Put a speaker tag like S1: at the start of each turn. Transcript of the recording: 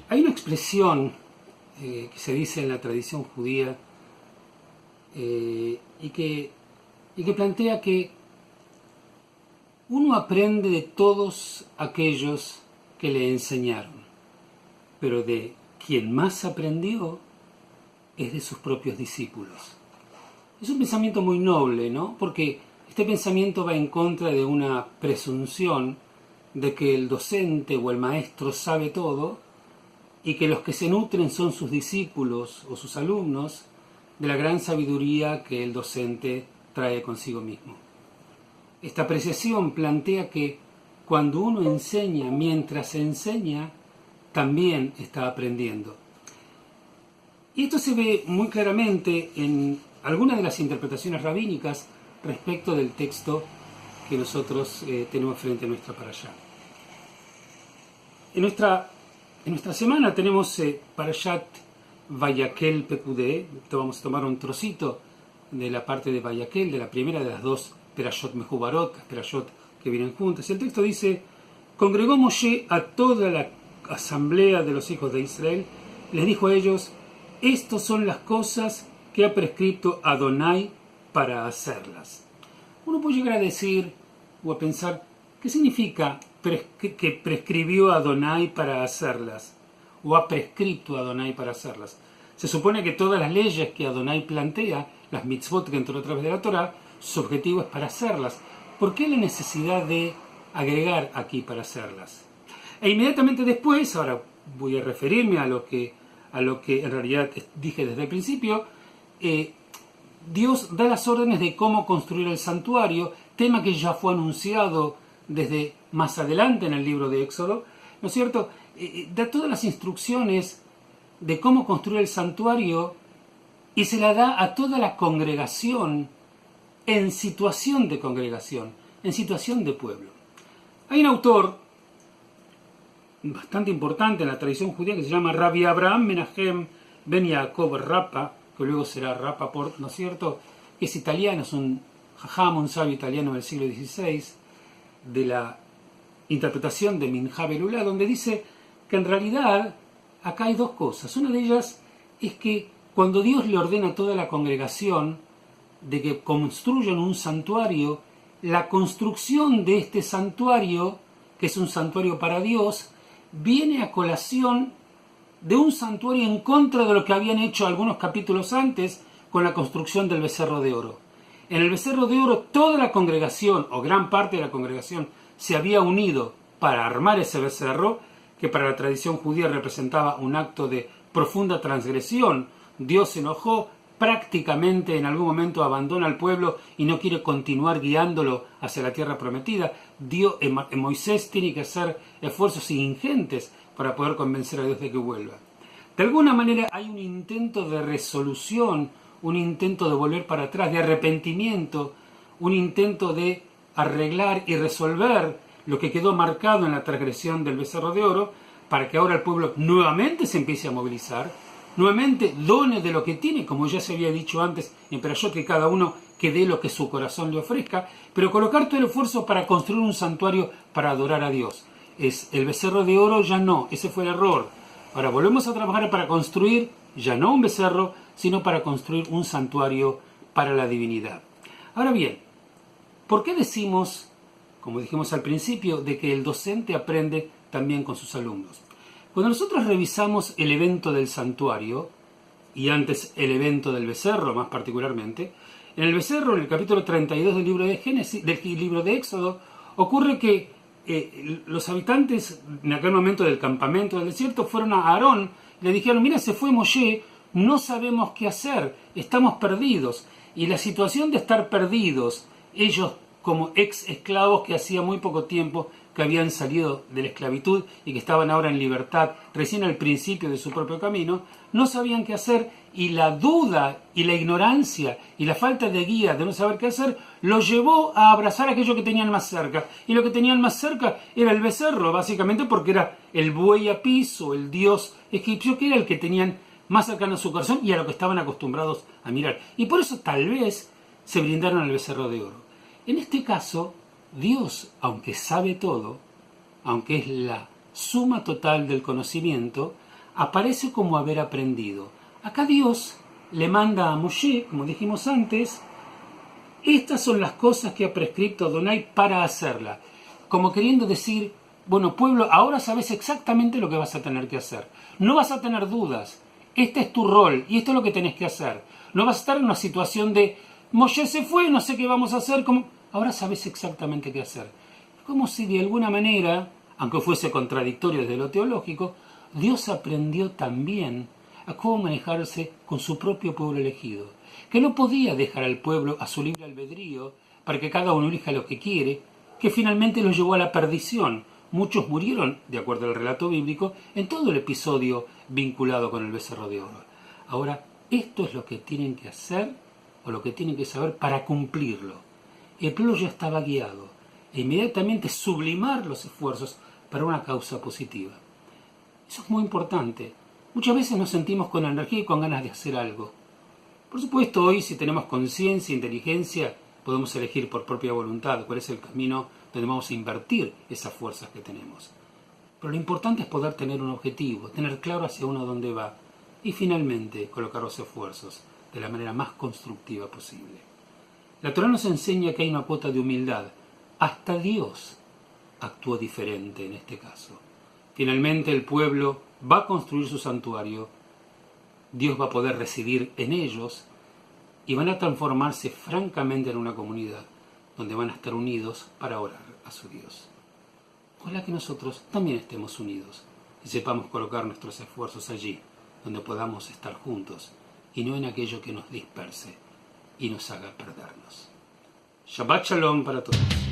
S1: Hay una expresión que se dice en la tradición judía y que plantea que uno aprende de todos aquellos que le enseñaron, pero de quien más aprendió es de sus propios discípulos. Es un pensamiento muy noble, ¿no? Porque este pensamiento va en contra de una presunción de que el docente o el maestro sabe todo y que los que se nutren son sus discípulos o sus alumnos de la gran sabiduría que el docente trae consigo mismo. Esta apreciación plantea que cuando uno enseña mientras enseña, también está aprendiendo. Y esto se ve muy claramente en algunas de las interpretaciones rabínicas respecto del texto que nosotros tenemos frente a nuestra parashá. En nuestra semana tenemos Parashat Vayakel Pekudé. Vamos a tomar un trocito de la parte de Vayakel, de la primera de las dos Perashot Mehubarot, las Perashot que vienen juntas. El texto dice: congregó Moshe a toda la asamblea de los hijos de Israel, les dijo a ellos: estas son las cosas que ha prescrito Adonai para hacerlas. Uno puede llegar a decir o a pensar, ¿qué significa que prescribió Adonai para hacerlas? O ha prescrito Adonai para hacerlas. Se supone que todas las leyes que Adonai plantea, las mitzvot que entró a través de la Torá, su objetivo es para hacerlas. ¿Por qué la necesidad de agregar aquí para hacerlas? E inmediatamente después, ahora voy a referirme a lo que en realidad dije desde el principio, Dios da las órdenes de cómo construir el santuario, tema que ya fue anunciado desde más adelante en el libro de Éxodo, ¿no es cierto? Da todas las instrucciones de cómo construir el santuario y se la da a toda la congregación en situación de congregación, en situación de pueblo. Hay un autor bastante importante en la tradición judía que se llama Rabbi Abraham Menachem Ben Yaakov Rapa, que luego será Rapaport, ¿no es cierto?, que es italiano, es un jajam, un sabio italiano del siglo XVI, de la interpretación de Minhá Belulá, donde dice que en realidad acá hay dos cosas. Una de ellas es que cuando Dios le ordena a toda la congregación de que construyan un santuario, la construcción de este santuario, que es un santuario para Dios, viene a colación de un santuario en contra de lo que habían hecho algunos capítulos antes con la construcción del becerro de oro. En el becerro de oro toda la congregación, o gran parte de la congregación, se había unido para armar ese becerro, que para la tradición judía representaba un acto de profunda transgresión. Dios se enojó, prácticamente en algún momento abandona al pueblo y no quiere continuar guiándolo hacia la tierra prometida. Moisés tiene que hacer esfuerzos ingentes para poder convencer a Dios de que vuelva. De alguna manera hay un intento de resolución, un intento de volver para atrás, de arrepentimiento, un intento de arreglar y resolver lo que quedó marcado en la transgresión del becerro de oro, para que ahora el pueblo nuevamente se empiece a movilizar, nuevamente done de lo que tiene, como ya se había dicho antes en Perashot, que cada uno que dé lo que su corazón le ofrezca, pero colocar todo el esfuerzo para construir un santuario para adorar a Dios. Es el becerro de oro, ya no, ese fue el error. Ahora volvemos a trabajar para construir, ya no un becerro, sino para construir un santuario para la divinidad. Ahora bien, ¿por qué decimos, como dijimos al principio, de que el docente aprende también con sus alumnos? Cuando nosotros revisamos el evento del santuario, y antes el evento del becerro más particularmente, en el becerro, en el capítulo 32 del libro de Génesis, del libro de Éxodo, ocurre que los habitantes en aquel momento del campamento del desierto fueron a Aarón y le dijeron: mira, se fue Moshe, no sabemos qué hacer, estamos perdidos. Y la situación de estar perdidos, ellos como ex esclavos que hacía muy poco tiempo que habían salido de la esclavitud y que estaban ahora en libertad, recién al principio de su propio camino, no sabían qué hacer, y la duda y la ignorancia y la falta de guía de no saber qué hacer los llevó a abrazar aquello que tenían más cerca. Y lo que tenían más cerca era el becerro, básicamente porque era el buey a piso, el dios egipcio, que era el que tenían más cercano a su corazón y a lo que estaban acostumbrados a mirar. Y por eso tal vez se brindaron al becerro de oro. En este caso, Dios, aunque sabe todo, aunque es la suma total del conocimiento, aparece como haber aprendido. Acá Dios le manda a Moshe, como dijimos antes, estas son las cosas que ha prescrito Adonai para hacerla. Como queriendo decir, bueno, pueblo, ahora sabes exactamente lo que vas a tener que hacer. No vas a tener dudas. Este es tu rol y esto es lo que tenés que hacer. No vas a estar en una situación de, Moshe se fue, no sé qué vamos a hacer. Ahora sabes exactamente qué hacer. Como si de alguna manera, aunque fuese contradictorio desde lo teológico, Dios aprendió también a cómo manejarse con su propio pueblo elegido, que no podía dejar al pueblo a su libre albedrío para que cada uno elija lo que quiere, que finalmente los llevó a la perdición. Muchos murieron, de acuerdo al relato bíblico, en todo el episodio vinculado con el becerro de oro. Ahora, esto es lo que tienen que hacer o lo que tienen que saber para cumplirlo. El pueblo ya estaba guiado e inmediatamente sublimar los esfuerzos para una causa positiva. Eso es muy importante. Muchas veces nos sentimos con energía y con ganas de hacer algo. Por supuesto, hoy si tenemos conciencia e inteligencia, podemos elegir por propia voluntad cuál es el camino donde vamos a invertir esas fuerzas que tenemos. Pero lo importante es poder tener un objetivo, tener claro hacia uno dónde va y finalmente colocar los esfuerzos de la manera más constructiva posible. La Torá nos enseña que hay una cuota de humildad. Hasta Dios actuó diferente en este caso. Finalmente el pueblo va a construir su santuario, Dios va a poder residir en ellos y van a transformarse francamente en una comunidad donde van a estar unidos para orar a su Dios. Ojalá que nosotros también estemos unidos y sepamos colocar nuestros esfuerzos allí, donde podamos estar juntos y no en aquello que nos disperse y nos haga perdernos. Shabbat Shalom para todos.